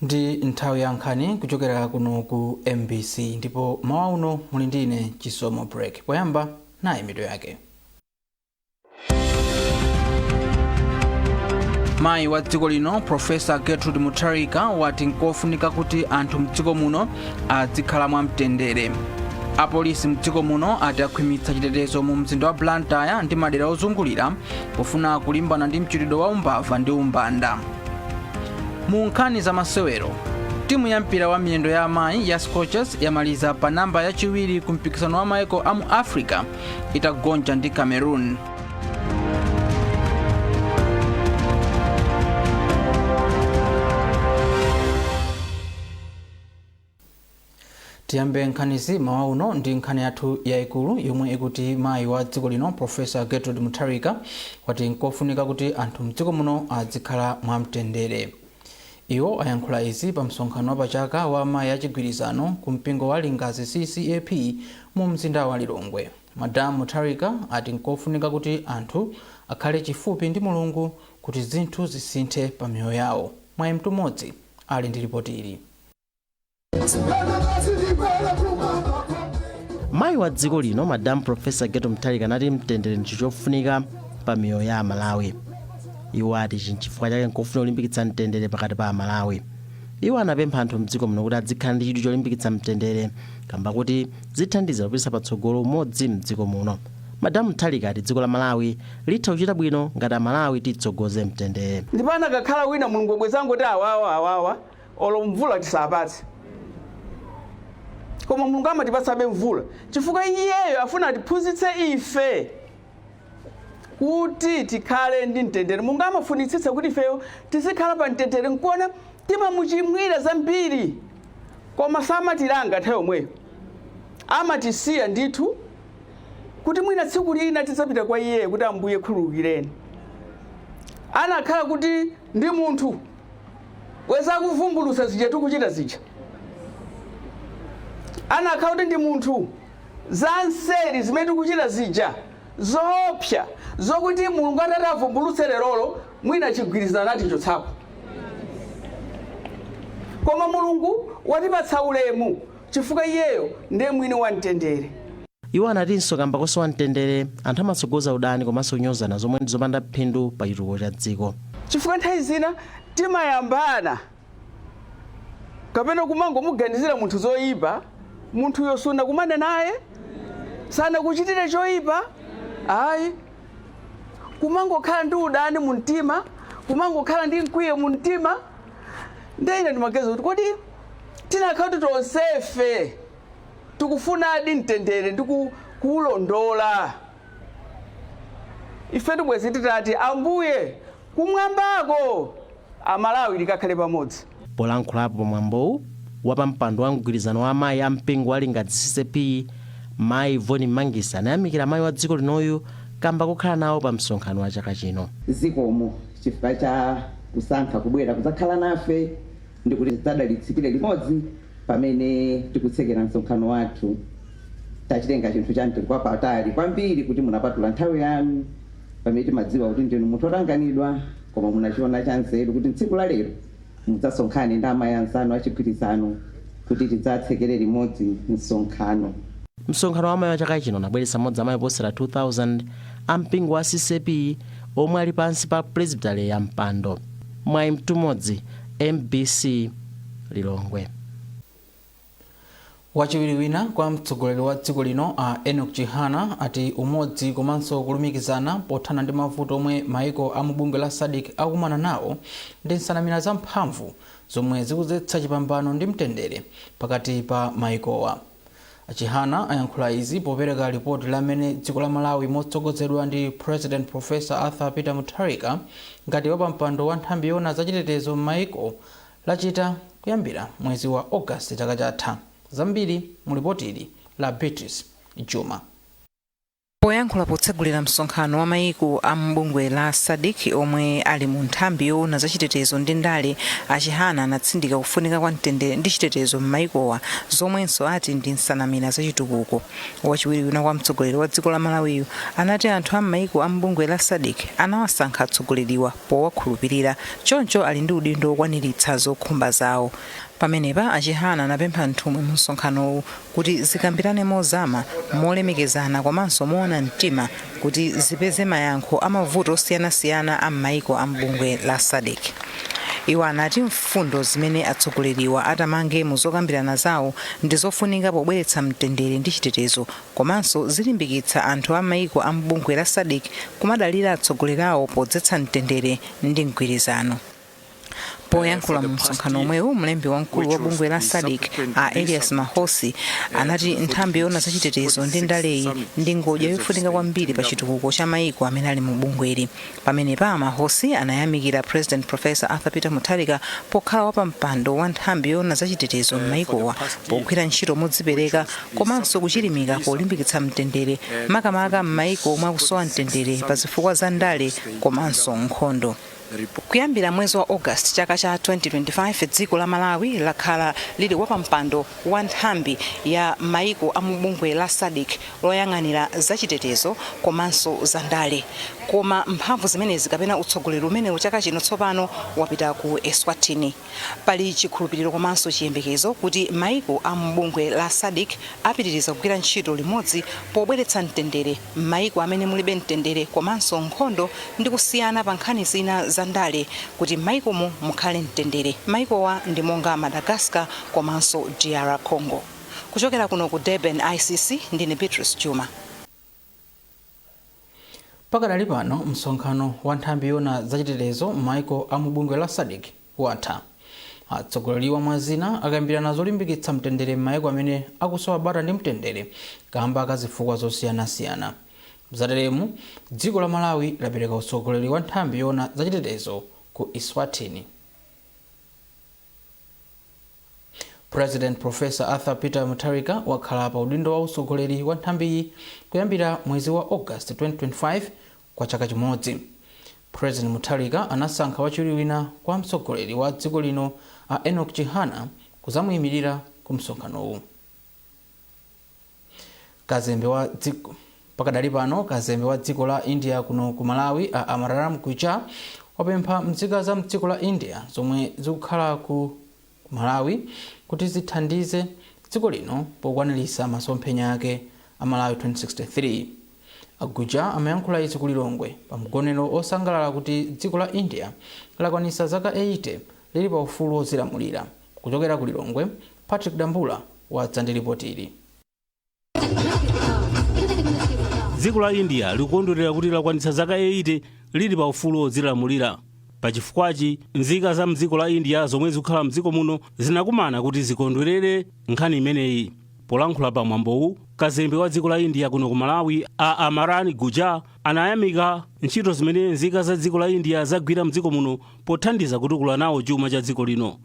Ndi nthawi ya nkhani kuchokera kuno ku MBC ndipo mawa uno muli ndine Chisomo Break. Poyamba nayi mitu yake. Mayi wa dziko lino Professor Gertrude Mutharika wati nkofunika kuti anthu mdziko muno adzikhala mwamtendere. Apolisi mdziko muno ati akhwimitsa chitetezo mu mzinda wa Blantyre ndi madera ozungulira pofuna kulimbana ndi mchitidwe wa umbava ndi umbanda. Mu nkhani za masewero, timu ya mpira wa miyendo ya amayi ya Scorchers yamaliza pa namba yachiwiri ku mpikisano wa maiko a mu Africa itagonja ndi Cameroon. Tiyambe nkhanizi mawa uno ndi nkhani yathu yaikulu yomwe ikuti mayi wa dziko lino Professor Gertrude Mutharika wati nkofunika kuti anthu mdziko muno adzikhala mwamtendere. Iwo ayankhula izi pa msonkhano wapachaka wa mayi achigwirizano ku mpingo wa Lingazi CCAP mu mzinda wa Lilongwe. Madam Mutharika ati nkofunika kuti anthu akhale chifupi ndi Mulungu kuti zinthu zisinthe pa miyoyo yawo. Mwayi mtumodzi ali ndi ripoti ili. Mayi wa dziko lino Madam Professor Gertrude Mutharika anati mtendere ndi chofunika pa miyoyo ya Malawi. Iwo ati chifukwa chake nkofuna kulimbikitsa mtendere pakati pa Malawi. Iwo anapempha anthu mdziko muno kuti adzikhala ndi chidwi cholimbikitsa mtendere kamba kuti zithandiza kupititsa patsogolo umodzi mdziko muno. Madam Mutharika ati dziko la Malawi litha kuchita bwino ngati Amalawi titsogoze mtendere. Ndipana kakhala wina Mulungu bwezangu kuti awawa olo mvula tisapatse. Koma Mulungu amatipatsabe mvula chifukwa iyeyo afuna atiphunzitse ife kuti tikhale ndi mtendere. Mulungu amafunitsitsa kuti ifeyo tizikhala pa mtendere nkuona timamuchimwira zambiri koma samatilanga nthawi yomweyo. Amatisiya ndithu kuti mwina tsiku lina tidzapita kwa iye kuti Ambuye khululukireni. Anakhala kuti ndi munthu wezakuvumbulutsa zija tikuchita zija. Anakhala kuti ndi munthu za nseri zimene tikuchita zija zoopsa zokuti Mulungu atatavumbulutse lerolo mwina chigwirizano nati chotsako. Koma Mulungu watipatsa ulemu chifukwa iyeyo ndiye mwini wa mtendere. Iwo anatinso kamba kosowa mtendere anthu amatsogoza udani komanso kunyozana zomwe ndizopanda phindu pa chitukuko cha dziko. Chifukwa nthawi zina timayambana kapena kumangomuganizira munthu zoyipa, munthu yosuna kumane naye sana kuchitire choyipa. Ayi kumangokhala ndi udani mu mtima, kumangokhala ndi mkwiyo mu mtima. Ndine ndimaganiza kuti kodi tinakhala kuti tonsefe tikufunadi mtendere ndi kuulondola. Ife tibwezi titati Ambuye kumwambako Amalawi likakhale pamodzi. Polankhulapo mwambowu wapampando wa mgwirizano wa mayi a mpingo wa Lingazi CCAP, Mayi Voni Mangisa anayamikira mayi wa dziko linoyu kamba kokhala nawo pa msonkhano wa chaka chino. Zikomo chifukwa cha kusankha kubwera kudzakhala nafe ndi kuti tidzadalitsikire limodzi pamene tikutsekera msonkhano wathu. Tachitenga chinthu chamtengo wapatali kwambiri kuti munapatula nthawi yanu pamene timadziwa kuti ndinu munthu otanganidwa koma munachiona cha nzeru kuti tsiku la lero mudzasonkhane ndi amayi anzanu achigwirizano kuti tidzatsekere limodzi msonkhano. Msonkhano wa mayi wa chaka chino unabweretsa modzi amayi oposera 2000 a mpingo wa CCAP omwe ali pansi pa presbytery ya mpando. Mwayi mtumodzi MBC Lilongwe. Wachiwiri wina kwa mtsogoleri wa dziko lino Enoch Chihana ati umodzi komanso kulumikizana pothana ndi mavuto omwe maiko a mubungwe la SADC akumana nawo ndi nsanamira za mphamvu zomwe zikudzetsa chipambano ndi mtendere pakati pa maikowa. Chihana ayankhula izi popereka ripoti lamene dziko la Malawi motsogozedwa ndi President Professor Arthur Peter Mutharika ngati wapampando wa nthambi yona zachitetezo m'maiko lachita kuyambira mwezi wa August chaka chatha. Zambiri mulipoti ili la Beatrice Juma. Poyankhula poyankhula potsegulira msonkhano wa maiko a mbungwe la SADC omwe ali mu nthambi yoona za chitetezo ndi ndale, Chihana anatsindika kufunika kwa mtendere ndi chitetezo m'maikowa zomwenso ati ndi nsanamira za chitukuko. Wachiwiri wina kwa mtsogoleri wa dziko la Malawi anati anthu a maiko a mbungwe la SADC anawasankha atsogoleriwa powakhulupirira, choncho ali ndi udindo wokwaniritsa zokhumba zawo. Pamenepa Chihana anapempha nthumwi mu msonkhanowu kuti zikambirane mozama, molemekezana komanso moona mtima kuti zipeze mayankho amavuto osiyanasiyana a maiko a mbungwe la SADC. Iwo anati mfundo zimene atsogoleriwa atamange mu zokambirana zawo ndi zofunika pobweretsa mtendere ndi chitetezo, komanso zilimbikitsa anthu a maiko a mbungwe la SADC kumadalira atsogolerawo podzetsa mtendere ndi mgwirizano. Poyankhula mu msonkhano omwewu, mlembi wamkulu wa bungwe la SADC Elias Mahosi anati nthambi yoona za chitetezo ndi ndaleyi ndi ngodya yofunika kwambiri pa chitukuko cha maiko amene ali mu bungweli. Pamenepa Mahosi anayamikira President Professor Arthur Peter Mutharika pokhala wa pampando wa nthambi yoona za chitetezo m'maikowa pogwira ntchito modzipereka komanso kuchilimika polimbikitsa mtendere makamaka m'maiko omwe akusowa mtendere pa zifukwa za ndale komanso nkhondo. Kuyambira mwezi wa August chaka cha 2025 dziko la Malawi lakhala lili wapampando wa nthambi ya maiko a mbungwe la SADC loyang'anira za chitetezo komanso za ndale. Koma mphamvu zimenezi kapena utsogoleri umene chaka chino tsopano wapita ku Eswatini. Pali chikhulupiriro komanso chiyembekezo kuti maiko a mbungwe la SADC apitiriza kugwira ntchito limodzi pobweretsa mtendere maiko amene mulibe mtendere komanso nkhondo ndi kusiyana pa nkhani zina za ndale kuti maikomo mukhale mtendere. Maikowa ndi monga Madagascar komanso DR Congo. Kuchokera kuno ku Durban ICC ndine Beatrice Juma. Pakadali pano msonkhano wa nthambi yoona za chitetezo m'maiko a mbungwe la SADC watha. Atsogoleri wa mwazina akambirana zolimbikitsa mtendere m'maiko amene akusowa bata ndi mtendere kamba ka zifukwa zosiyanasiyana. Mzateremu dziko la Malawi lapereka utsogoleri wa nthambi yoona za chitetezo ku Eswatini. President Professor Arthur Peter Mutharika wakhala pa udindo wa utsogoleri wa nthambiyi kuyambira mwezi wa August 2025 kwa chaka chimodzi. President Mutharika anasankha wachiwiri wina kwa mtsogoleri wa dziko lino Enoch Chihana kuzamuyimirira ku msonkhanowu. Pakadali pano kazembe wa dziko la India kuno ku Malawi Amararam Guja wapempha mzika za mdziko la India zomwe zikukhala ku Malawi kuti zithandize dziko lino pokwaniritsa masomphenya ake a Malawi 2063. Aguja amayankhula izi ku Lilongwe pa mgonero osangalala kuti dziko la India lakwanitsa zaka 80 lili pa ufulu wozilamulira. Kuchokera ku Lilongwe, Patrick Dambula wadzandiripotiri. Dziko la India likukondwerera kuti lakwanitsa zaka 80 lili pa ufulu wozilamulira. Pachifukwachi nzika za mdziko la India zomwe zikukhala mdziko muno zinakumana kuti zikondwerere nkhani imeneyi. Polankhula pa mwambowu, kazembe wa dziko la India kuno ku Malawi Amaran Guja anayamika ntchito zimene nzika za dziko la India zagwira mdziko muno pothandiza kutukula nawo chuma cha dziko lino.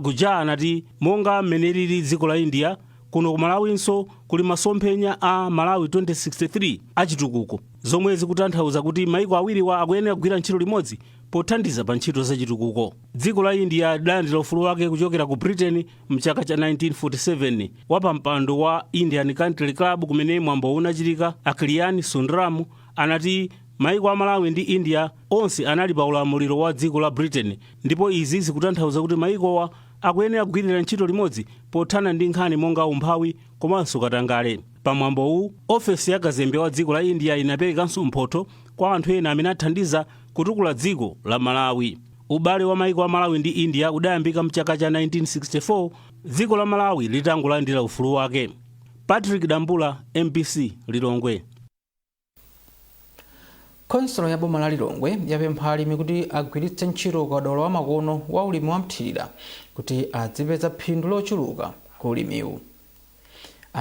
Guja anati monga mmene lili dziko la India kuno ku Malawinso kuli masomphenya a Malawi 2063 achitukuko zomwe zikutanthauza kuti maiko awiriwa akuyenera kugwira ntchito limodzi pothandiza pa ntchito za chitukuko. Dziko la India lidalandira ufulu wake kuchokera ku Britain mchaka cha 1947 wapampando wa Indian Country Club kumene mwambo unachitika. Akilian Sundaram anati maiko a Malawi ndi India onse anali pa ulamuliro wa dziko la Britain, ndipo izi zikutanthauza kuti maikowa akuyenera kugwirira ntchito limodzi pothana ndi nkhani monga umphawi komanso katangale. Pamwambowu, ofesi ya kazembe wa dziko la India inaperekanso mphotho kwa anthu ena amene athandiza kutukula dziko la Malawi. Ubale wa maiko a Malawi ndi India udayambika mchaka cha 1964 dziko la Malawi litangolandira ufulu wake. Patrick Dambula, MPC, Lilongwe. Konsolo ya boma la Lilongwe yapempha alimi kuti agwiritse ntchito kadaulo wa makono wa ulimi wa mthirira kuti adzipeza phindu lochuluka ku ulimiwu.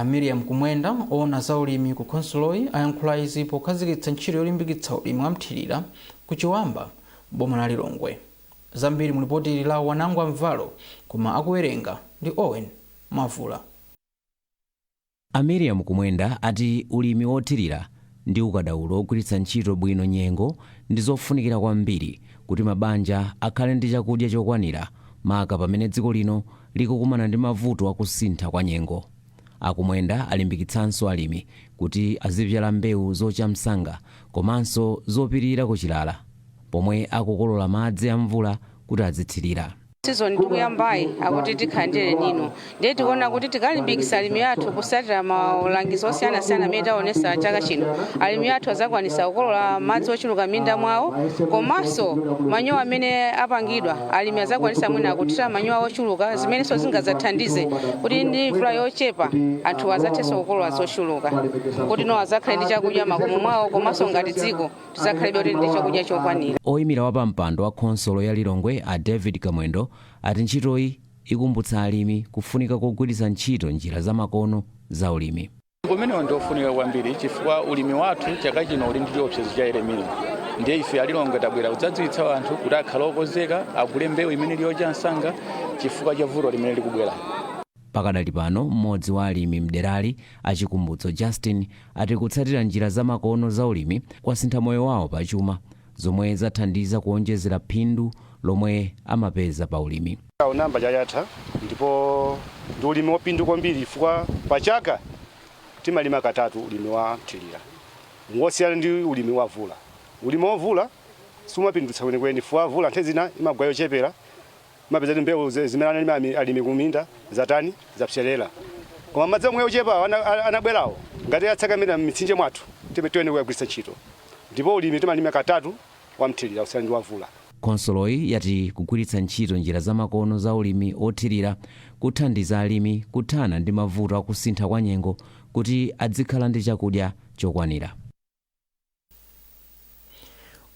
Miriam Kumwenda oona za ulimi ku konsoloyi ayankhula izi pokhazikitsa ntchito yolimbikitsa ulimi wa mthirira ku Chiwamba, boma la Lilongwe. Zambiri mulipoti la Wanangwa Mvalo koma akuwerenga ndi Owen Mavula. Miriam Kumwenda ati ulimi wothirira ndi ukadaulo ogwiritsa ntchito bwino nyengo ndi zofunikira kwambiri kuti mabanja akhale ndi chakudya chokwanira maka pamene dziko lino likukumana ndi mavuto akusintha kwa nyengo. Akumwenda alimbikitsanso alimi kuti azibyala mbewu zocha msanga komanso zopirira kuchilala pomwe akukolola madzi a mvula kuti azithirira. Season tikuyambayi akuti tikhandire nino ndiye tikuona kuti tikalimbikitsa alimi athu kusatira malangizo osiyana-siyana amene taonesa chaka chino. Alimi athu azakwanisa kukolola madzi ochuluka minda mwawo komanso manyowa amene apangidwa alimi azakwanisa mwina kuthira manyowa ochuluka zimenenso zingazathandize kuti ndi mvula yochepa anthu azathenso kukolola zochuluka kuti no azakhale ndi chakudya makomo mwawo komanso ngati dziko tizakhalebe kuti ndi chakudya chokwanira. Oyimira wa pampando wa khonsolo ya Lilongwe a David Kamwendo ati ntchitoyi ikumbutsa alimi kufunika kogwiritsa ntchito njira zamakono za ulimi. Kumenewa ndofunika kwambiri chifukwa ulimi wathu chaka chino uli ndi chiopsezo cha elemino. Ndiye ife alilongo tabwera kudzadziwitsa anthu kuti akhale okonzeka agule mbewu imene ili yocha msanga chifukwa cha vuto limene likubwera. Pakadali pano mmodzi wa alimi mderali achikumbutso Justin ati kutsatira njira zamakono za ulimi kwasintha moyo wawo pachuma zomwe zathandiza kuonjezera phindu lomwe amapeza pa ulimi. Namba chayatha ndipo ndi ulimi wopindu kwambiri chifukwa pachaka timalima katatu ulimi wa mthirira. Ngosiyana ndi ulimi wa vula. Ulimi wa vula sumapindutsa kwenikweni chifukwa vula nthawi zina imagwa yochepera mapeza mbewu zimene alimi kuminda zatani zapserera. Koma madzi omwe ochepa anabwerawo ngati atsakamira m'mitsinje mwathu tiyenera kuyagwiritsa ntchito. Ndipo ulimi timalima katatu wa mthirira usiyana ndi wa vula. Khonsoloyi yati kugwiritsa ntchito njira zamakono za ulimi othirira kuthandiza alimi kuthana ndi mavuto akusintha kwa nyengo kuti adzikhala ndi chakudya chokwanira.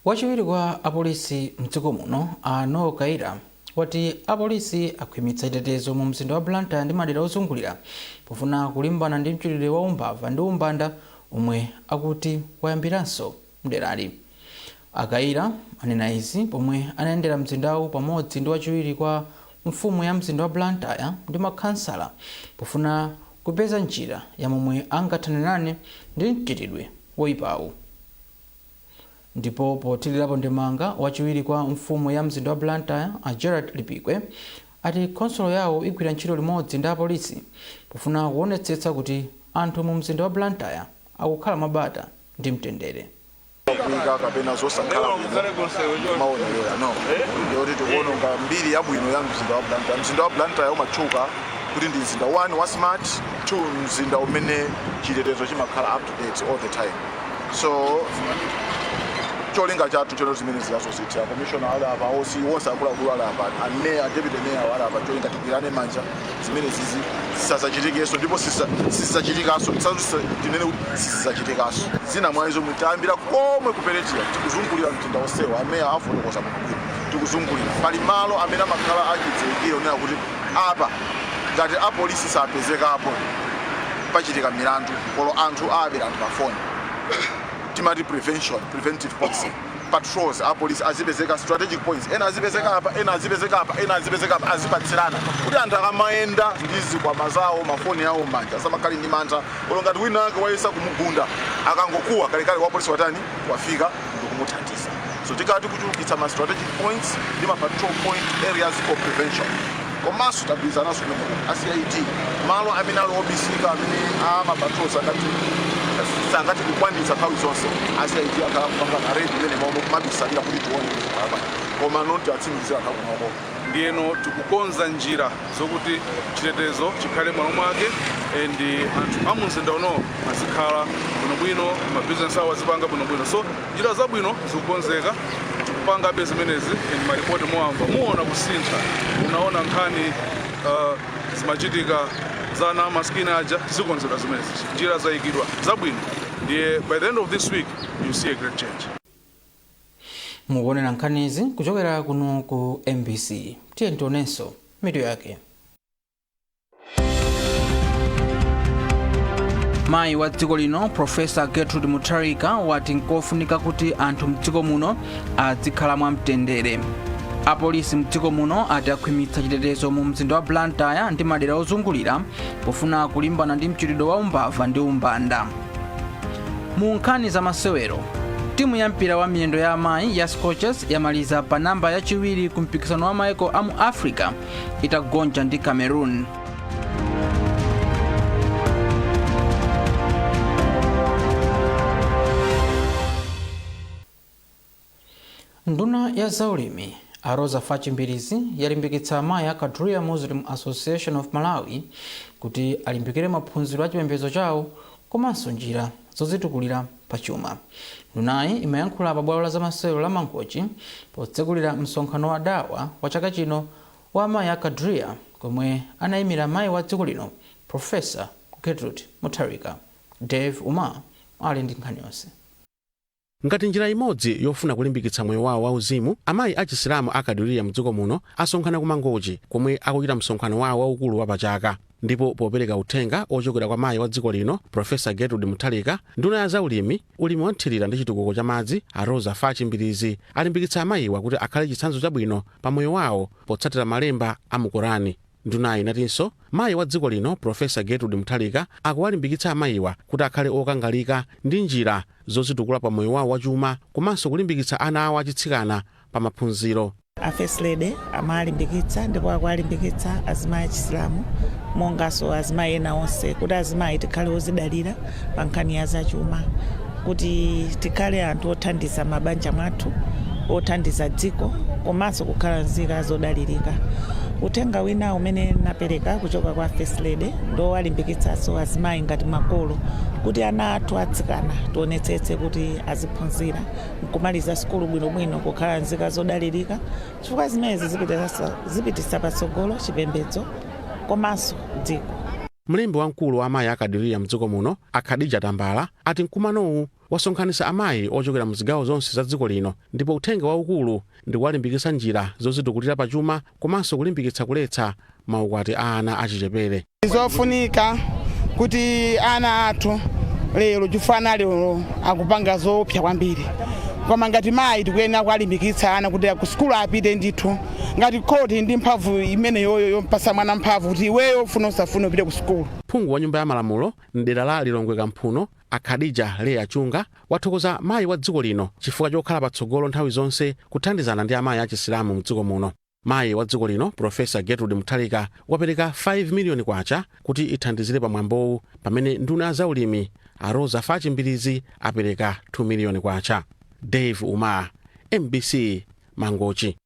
Wachiwiri kwa apolisi mdziko muno Noel Kaira wati apolisi akhwimitsa chitetezo mu mzinda wa Blantyre ndi madera ozungulira pofuna kulimbana ndi mchitidwe wa umbava ndi umbanda omwe akuti wayambiranso mderali. Akaira anena izi pomwe anayendera mzindawu pamodzi ndi wachiwiri kwa mfumu ya mzinda wa Blantyre ndi makhansala pofuna kupeza njira ya momwe angathanirane ndi mchitidwe woyipawu. Ndipo potilirapo ndemanga wachiwiri kwa mfumu ya mzinda wa Blantyre a Gerard Lipikwe ati khonsolo yawo igwira ntchito limodzi ndi apolisi pofuna kuonetsetsa kuti anthu mu mzinda wa Blantyre akukhala mabata ndi mtendere. Kuika kapena zosakhala maonelera no yoti tikuononga mbiri yabwino ya mzinda wa Blantyre. Mzinda wa Blantyre umatchuka kuti ndi mzinda 1 wa smart, 2 mzinda umene chitetezo chimakhala up to date all the time. So cholinga chathu chero zimene ziyasosiyetsa commissioner ali apa osi wonse akuluakulu ali apa ameya deputy mayor ali apa cholinga tigwirane manja zimene zizi zisazachitikeso ndipo zisachitikaso tinene kuti zisachitikaso zina mwayizo mutayambira komwe kuperetera tikuzungulira mtinda onsewa ameya afotokoza bwino tikuzungulira pali malo amene amakhala achidzikiro nena kuti apa ngati apolisi sapezekapo pachitika milandu kolo anthu abera anthu pafoni timati preventive policing patrols apolisi azipezeka strategic points ena azipezeka apa ena azipezeka apa ena azipezeka apa azipatsirana kuti anthu akamaenda ndi zikwama zawo mafoni yawo manja samakhali ndi mantha kolo ngati wina wake wayesa kumugunda akangokuwa kalekale wa polisi watani wafika ndikumuthandiza. So tikati kuchulukitsa ma strategic points ndi ma patrol point areas for prevention komanso tabizanaso ACID malo amene ali obisika amene amapatrols sangati kukwanitsa nthawi zonse ACID akhala kupanga na redi imene momwe kumabisalira kuti tione apa koma noti atsimikizira nthawi kunoko. Ndiyeno tikukonza njira zokuti chitetezo chikhale mwalo mwake ndi anthu amumzinda uno azikhala bwinobwino mabizinesi awo azipanga bwinobwino. So njira zabwino zikukonzeka tikupanga be zimenezi ndi maripoti mwamva muona kusintha unaona nkhani zimachitika zana maskini aja zikonzeka zimenezi njira zayikidwa zabwino ndiye by the end of this week you see a great change. Mukuonera nkhanizi kuchokera kuno ku MBC tiye ntionenso mitu yake. Mayi wa dziko lino Profesa Gertrude Mutharika wati nkofunika kuti anthu mdziko muno azikhala mwamtendere. Apolisi mdziko muno ati akhwimitsa chitetezo mu mzinda wa Blantyre ndi madera ozungulira pofuna kulimbana ndi mchitidwe wa umbava ndi umbanda. Mu nkhani za masewero, timu ya mpira wa miyendo ya amayi ya Scorchers yamaliza pa namba yachiwiri ku mpikisano wa maiko amu Africa itagonja ndi Cameroon. Nduna ya zaulimi Aroza Fachimbirizi yalimbikitsa amayi a Kadria Muslim Association of Malawi kuti alimbikire maphunziro a chipembedzo chawo komanso njira zozitukulira pachuma. Ndunayi imayankhula pa bwalo la zamasewero la Mangochi potsekulira msonkhano wa dawa wa chaka chino wa amayi a Kadria komwe anayimira amayi wa dziko lino Professor Gertrude Mutharika. Dave Uma ali ndi nkhani yonse. Ngati njira imodzi yofuna kulimbikitsa moyo wawo wauzimu, amayi a Chisilamu a Kadria mdziko muno asonkhana ku Mangochi komwe akuchita msonkhano wawo waukulu wa pachaka. Ndipo popereka uthenga ochokera kwa mayi wa dziko lino Professor Gertrude Mutharika, nduna ya zaulimi, ulimi wothirira ndi chitukuko cha madzi Aroza Fachimbirizi alimbikitsa amayiwa kuti akhale chitsanzo chabwino pa moyo wawo potsatira malemba a mu Korani. Ndunayi inatinso mayi wa dziko lino Professor Gertrude Mutharika akuwalimbikitsa amayiwa kuti akhale okangalika ndi njira zozitukula pa moyo wawo wachuma komanso kulimbikitsa ana awo achitsikana pa maphunziro. A First Lady amalimbikitsa ndipo akuwalimbikitsa azimayi a Chisilamu monganso azimayi ena onse kuti azimayi tikhale ozidalira pa nkhani ya zachuma, kuti tikhale anthu othandiza mabanja mwathu, othandiza dziko komanso kukhala nzika zodalirika. Uthenga wina umene napereka kuchoka kwa First Lady ndo walimbikitsanso azimayi ngati makolo kuti ana athu atsikana tionetsetse kuti aziphunzira nkumaliza sukulu bwinobwino kukhala nzika zodalirika, chifukwa zimenezi zipititsa patsogolo chipembedzo komanso dziko. Mlembi wamkulu wa amayi a Kadria mdziko muno Khadija Tambala ati mkumanowu wasonkhanitsa amayi ochokera mzigawo zonse za dziko lino, ndipo uthenga waukulu ndi kuwalimbikitsa njira zozitukulira pachuma komanso kulimbikitsa kuletsa maukwati a ana achichepere. Zofunika kuti ana athu lero chifana lero akupanga zopsa kwambiri, koma ngati mayi tikuyenera kuwalimbikitsa ana kuti kusukulu apite ndithu, ngati khoti ndi mphamvu imene yoyo yompasa mwana mphamvu kuti iweyo ufuna usafuna upite ku sukulu. Phungu wa nyumba ya malamulo mdera la Lilongwe Kamphuno Khadija Leah Chunga wathokoza mayi wa dziko lino chifukwa chokhala patsogolo nthawi zonse kuthandizana ndi amayi a Chisilamu mdziko muno. Mayi wa dziko lino Professor Gertrude Mutharika wapereka 5 miliyoni kwacha kuti ithandizire pa mwambowu, pamene nduna ya zaulimi Aroza Fachimbirizi apereka 2 miliyoni kwacha. Dave Uma, MBC, Mangochi.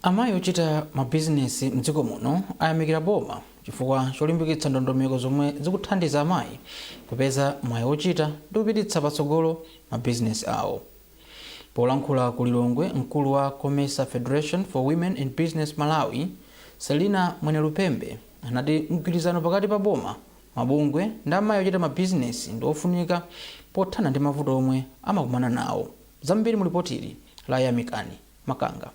Amayi ochita mabizinesi mdziko muno ayamikira boma chifukwa cholimbikitsa ndondomeko zomwe zikuthandiza amayi kupeza mwayi ochita ndi kupititsa patsogolo mabizinesi awo. Polankhula ku Lilongwe, mkulu wa COMESA Federation for Women in Business Malawi, Selina Mwenelupembe, anati mgwirizano pakati pa boma, mabungwe ndi amayi ochita mabizinesi ndi ofunika pothana ndi mavuto omwe amakumana nawo. Zambiri mulipotiri la Yamikani Makanga.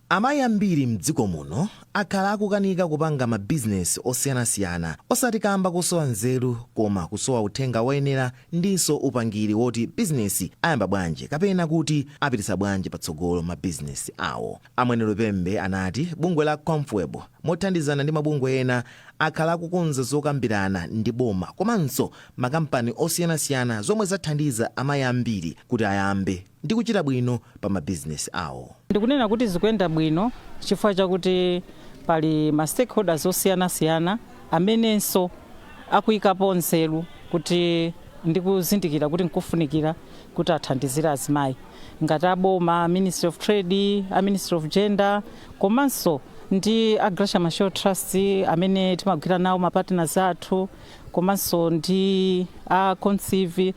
Amayi ambiri mdziko muno akhala akukanika kupanga mabizinesi osiyanasiyana, osati kamba kusowa nzeru koma kusowa uthenga woyenera ndinso upangiri woti bizinesi ayamba bwanji kapena kuti apititsa bwanji patsogolo mabizinesi awo. Amwenelupembe anati bungwe la Comfortable mothandizana ndi mabungwe ena akhala akukonza zokambirana ndi boma komanso makampani osiyanasiyana zomwe zathandiza amayi ambiri kuti ayambe ndi kuchita bwino pa mabizinesi awo. Ndikunena kuti zikuyenda bwino chifukwa chakuti pali ma stakeholders osiyanasiyana amenenso akuyikapo nzeru kuti ndikuzindikira kuti nkufunikira kuti athandizire azimayi ngati aboma, Ministry of Trade, a Ministry of Gender komanso ndi a Gracia Machel Trust amene timagwira nawo mapartners athu komanso ndi a Conceive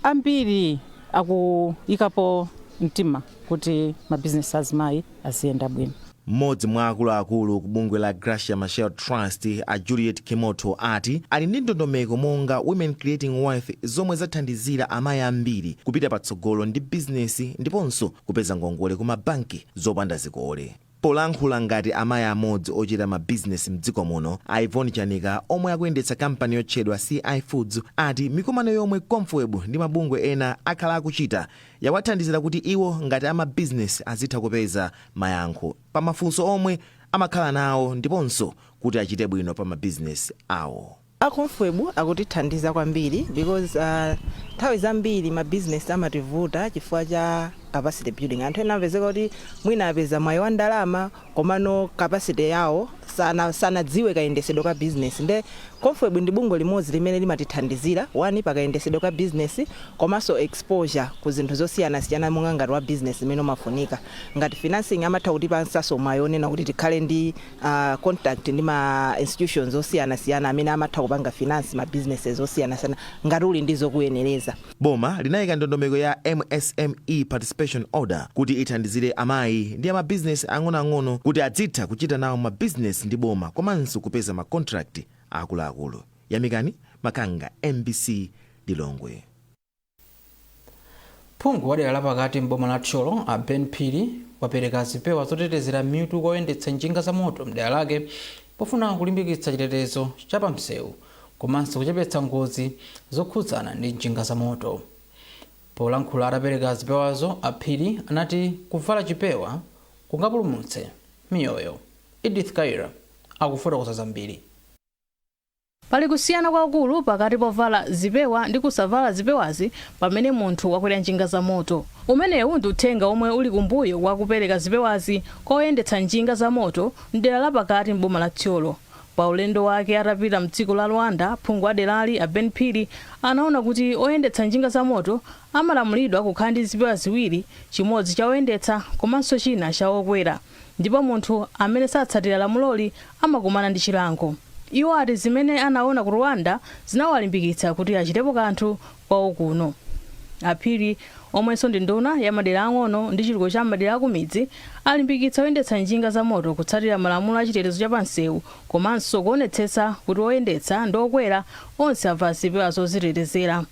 ambiri akuyikapo mtima kuti mabizinesi azimayi aziyenda bwino. Mmodzi mwa akuluakulu ku bungwe la Gracia Machel Trust a Juliet Kimoto ati ali ndi ndondomeko monga Women Creating Wealth zomwe zathandizira amayi ambiri kupita patsogolo ndi bizinesi ndiponso kupeza ngongole ku mabanki zopanda zikole. Polankhula ngati amayi amodzi ochita mabizinesi mdziko muno, Ivonne Chanika omwe akuyendetsa kampani yotchedwa CI Foods ati mikumano yomwe Comfortable ndi mabungwe ena akhala akuchita yawathandizira kuti iwo ngati amabizinesi azitha kupeza mayankho pa mafunso omwe amakhala nawo ndiponso kuti achite bwino pa mabizinesi awo. Comfortable akutithandiza kwambiri because nthawi zambiri ma business amativuta chifukwa cha capacity building. Anthu ena amapezeka kuti mwina apeza mwayi wa ndalama komano capacity yawo sanadziwe kayendesedwe ka business. Nde Comfortable ndi bungwe limodzi limene limatithandizira wani pakayendesedwe ka business komanso exposure ku zinthu zosiyana-siyana monga ngati wa business imene umafunika. Ngati financing amatha kutipansanso mwayi onena kuti tikhale ndi contact ndi ma institutions osiyana-siyana amene amatha kupanga finance ma businesses osiyana-siyana ngati uli ndizo kuyenereza. Boma linayika ndondomeko ya MSME Participation Order kuti ithandizire amayi ndi ama business ang'onoang'ono kuti adzitha kuchita nawo ma business ndi boma komanso kupeza ma contract akuluakulu. Yamikani Makanga, MBC Lilongwe. Phungu wa dera lapakati m'boma la Tcholo a Ben Phiri wapereka zipewa zotetezera mitu koyendetsa njinga za moto m'dera lake pofuna kulimbikitsa chitetezo cha pamsewu komanso kuchepetsa ngozi zokhudzana ndi njinga za moto. Polankhula atapereka zipewazo, a Phiri anati kuvala chipewa kungapulumutse miyoyo. Edith Kaira akufotokoza zambiri. Pali kusiyana kwakulu pakati povala zipewa ndi kusavala zipewazi pamene munthu wakwera njinga za moto. Umenewu ndi uthenga omwe uli kumbuyo wakupereka zipewazi koyendetsa njinga za moto m'dera lapakati m'boma la Tcholo. Pa ulendo wake atapita m'dziko la Rwanda, phungu wa derali a Ben Phiri anaona kuti oyendetsa njinga za moto amalamulidwa kukhala ndi zipewa ziwiri, chimodzi cha oyendetsa komanso china cha okwera, ndipo munthu amene satsatira lamuloli amakumana ndi chilango. Iwo ati zimene anaona ku Rwanda zinawalimbikitsa kuti achitepo kanthu kwawo kuno. A Phiri omwenso ndi nduna ya madera ang'ono ndi chitukuko cha madera akumidzi alimbikitsa oyendetsa njinga za moto kutsatira malamulo a chitetezo cha pansewu komanso kuonetsetsa kuti oyendetsa ndi okwera onse avala zipewa zozitetezera.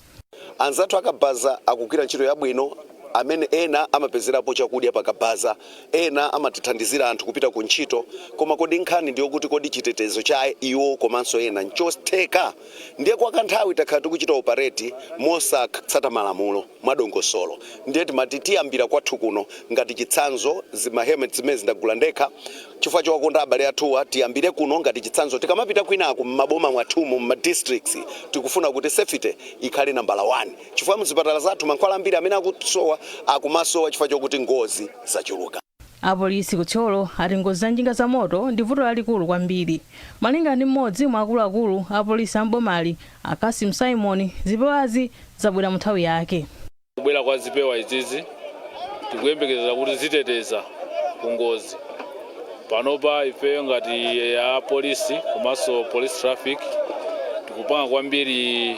Anzathu akabaza akugwira ntchito yabwino amene ena amapezerapo chakudya pakabaza, ena amatithandizira anthu kupita ku ntchito, koma kodi nkhani ndiyo kuti kodi chitetezo cha iwo komanso ena nchotheka. Ndiye kwa kanthawi takhala tikuchita operate mosatsata malamulo mwadongosolo. Ndiye timati tiyambira kwathu kuno ngati chitsanzo zimahemeti zimene ndagula ndekha chifukwa chokonda abale athuwa tiyambire kuno ngati chitsanzo tikamapita kwinako m'maboma mwathumu m'ma districts tikufuna kuti safety ikhale nambala 1 chifukwa muzipatala zathu mankhwala ambiri amene akusowa akumasowa chifukwa chokuti ngozi zachuluka. Apolisi ku Tcholo ati ngozi za njinga za moto ndi vuto lalikulu kwambiri. Malinga ndi mmodzi mwa akuluakulu apolisi ambomali a Kasim Simon, zipewazi zabwera mu nthawi yake. Kubwera kwa zipewa izizi tikuyembekeza kuti ziteteza kungozi. Panopa ife ngati ya polisi komanso police traffic tikupanga kwambiri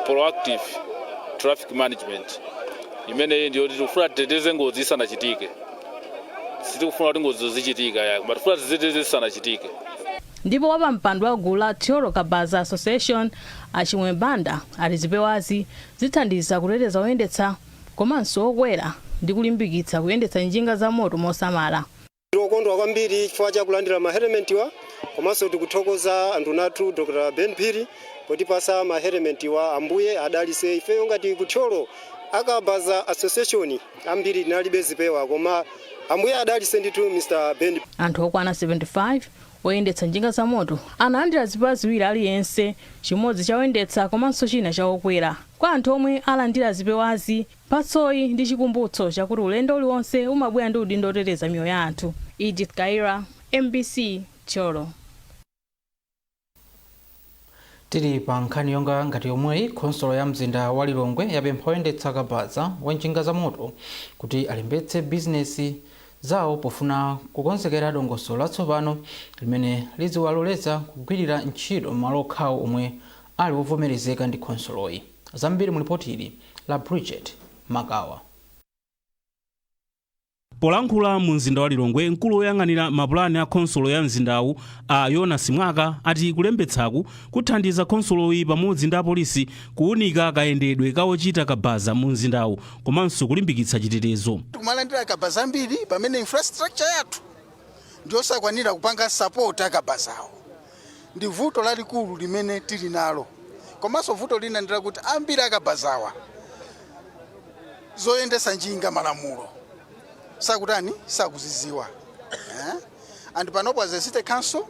proactive traffic management. Imene ndiyo tikufuna titeteze ngozi isanachitike. Sitikufuna kuti ngozi zichitika yake, koma tikufuna titeteze zisanachitike. Ndipo wapa mpando wa gulu la Tcholo Kabaza Association achimwe banda ati zipewazi zithandiza kuteteza oyendetsa komanso okwera ndi kulimbikitsa kuyendetsa njinga za moto mosamala. Tikondwa kwambiri chifukwa cha kulandira ma helmetiwa komanso tikuthokoza anthu nathu Dr. Ben Phiri potipasa ma helmetiwa. Ambuye adalise ifeyo ngati ku Tcholo Akabaza Association ambiri tinalibe zipewa koma ambuye adalise ndithu Mr. Ben. Anthu okwana 75 oyendetsa njinga za moto analandira zipewa ziwiri aliyense, chimodzi cha oyendetsa komanso china cha okwera. Kwa anthu omwe alandira zipewazi patsoyi ndi chikumbutso chakuti ulendo uliwonse umabwera ndi udindo oteteza miyoyo ya anthu. Edith Kaira, MBC Tcholo. Tili pa nkhani yonga ngati yomweyi, khonsolo ya mzinda wa Lilongwe yapempha oyendetsa kabaza wa njinga za moto kuti alimbetse bizinesi zawo pofuna kukonzekera dongosolo latsopano limene liziwaloleza kugwirira ntchito malo okhawo omwe ali wovomerezeka ndi khonsoloyi. Zambiri mu ripoti ili la Bridget Magawa. Polankhula mu mzinda wa Lilongwe, mkulu woyang'anira mapulani a khonsolo ya mzindawu a Jonas Mwaka ati kulembetsaku kuthandiza khonsoloyi pamodzi ndi apolisi kuunika kayendedwe kawochita kabaza mu mzindawu komanso kulimbikitsa chitetezo. Kumalandira kabaza ambiri pamene infrastructure yathu ndiyosakwanira kupanga support akabazawo. Ndi vuto lalikulu limene tili nalo. Komanso vuto lina ndira kuti ambiri akabazawa zoyendesa njinga malamulo sakutani sakuziziwa. And panopo as a city council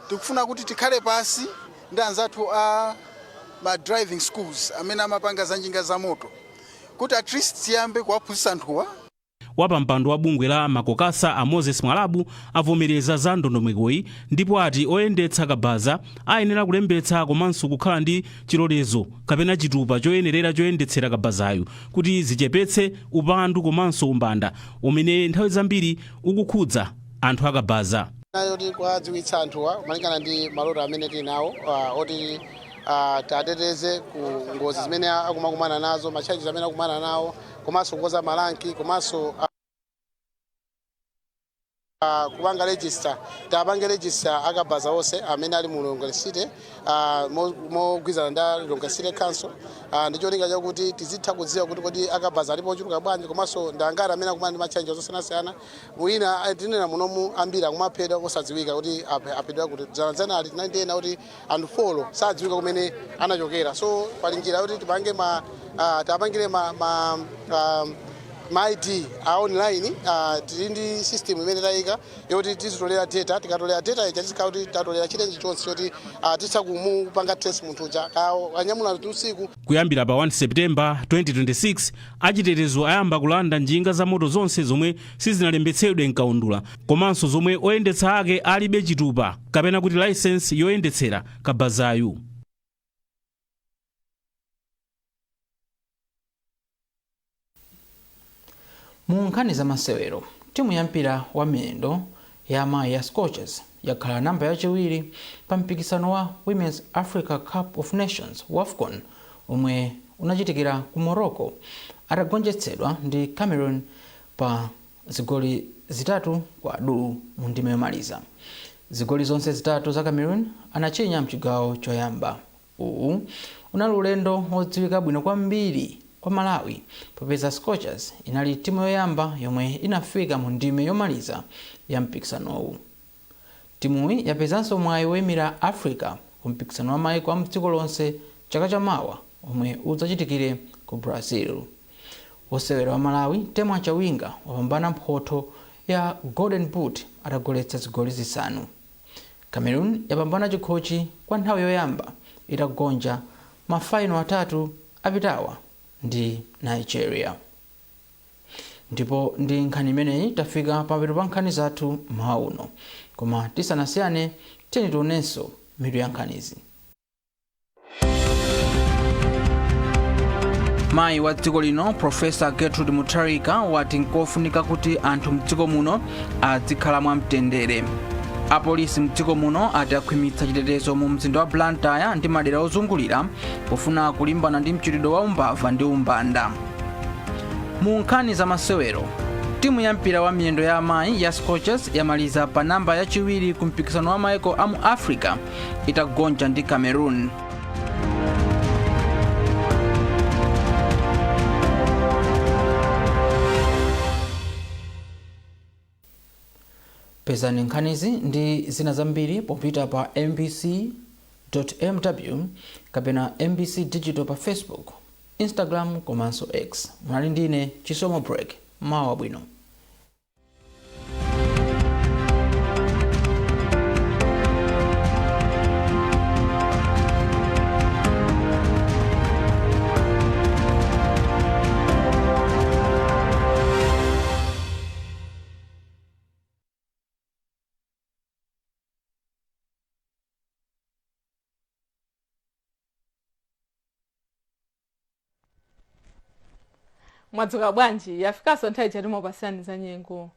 tikufuna kuti tikhale pasi ndi anzathu a ma driving schools amene amapanga za njinga za moto kuti at least tiyambe kuwaphunzitsa anthuwa. Wapampando wa bungwe la makokasa a Moses Mwalabu avomereza za ndondomekoyi ndipo ati oyendetsa kabaza ayenera kulembetsa komanso kukhala ndi chilolezo kapena chitupa choyenerera choyendetsera kabazayo kuti zichepetse upandu komanso umbanda umene nthawi zambiri ukukhudza anthu akabaza. Nayo kwadziwitsa anthuwa malingana ndi maloro amene tili nawo oti tateteze ku ngozi zimene akumakumana nazo, machallenges amene akumana nawo, komanso kukoza malanki, komanso kupanga register, tapange register akabaza onse amene ali mu Lilongwe City mogwizana nda Lilongwe City Council. Ndicholinga chakuti tizitha kudziwa kuti kodi akabaza alipo ochuluka bwanji, komanso ndangati amene akumana ndi machallenges osiyana-siyana. Mwina tinena munomu ambiri akumaphedwa osadziwika kuti aphedwa kuti dzana ali 90 kuti anthu folo sadziwika kumene anachokera. So pali njira kuti tipange tapangire ma ID online, tili ndi system imene tayika yoti tizitolera data, tikatolera data ija tizikhala kuti tatolera chitenji chonse choti titha kumupanga trace munthu uja anyamula usiku. Kuyambira pa 1 September 2026 achitetezo ayamba kulanda njinga za moto zonse zomwe sizinalembetsedwe mkaundula komanso zomwe oyendetsa ake alibe chitupa kapena kuti license yoyendetsera kabazayu. Mu nkhani za masewero, timu ya mpira wa miyendo ya amayi ya Scorchers yakhala namba yachiwiri pa mpikisano wa Women's Africa Cup of Nations WAFCON omwe unachitikira ku Morocco atagonjetsedwa ndi Cameroon pa zigoli 3-2 mu ndime yomaliza. Zigoli zonse zitatu za Cameroon anachinya mchigawo choyamba. Uwu unali ulendo wodziwika bwino kwambiri kwa Malawi popeza Scorchers inali timu yoyamba yomwe inafika mu ndime yomaliza ya mpikisanowu. Timuyi yapezanso mwayi woyimira Africa ku mpikisano wa maiko a mdziko lonse chaka chamawa omwe udzachitikire ku Brazil. Wosewera wa Malawi Temwa Chawinga wapambana mphotho ya Golden Boot atagoletsa zigoli 5. Cameroon yapambana chikhochi kwa nthawi yoyamba itagonja mafaino 3 apitawa ndi Nigeria. Ndipo ndi nkhani imeneyi tafika papeto pa nkhani zathu mmawa uno, koma tisanasiyane tiyeni tionenso mitu ya nkhanizi. Mayi wa dziko lino Professor Gertrude Mutharika wati nkofunika kuti anthu mdziko muno adzikhala mwamtendere. Apolisi mdziko muno ati akhwimitsa chitetezo mu mzinda wa Blantyre ndi madera ozungulira pofuna kulimbana ndi mchitidwe wa umbava ndi umbanda. Mu nkhani za masewero, timu ya mpira wa miyendo ya amayi ya Scorchers yamaliza pa namba yachiwiri ku mpikisano wa maiko a mu Africa itagonja ndi Cameroon. Pezani nkhanizi ndi zina zambiri popita pa mbc.mw kapena MBC Digital pa Facebook, Instagram komanso X. Mnali ndine Chisomo Break. Mawa bwino. Mwadzuka bwanji, yafikaso nthawi chati mopasiyani za nyengo.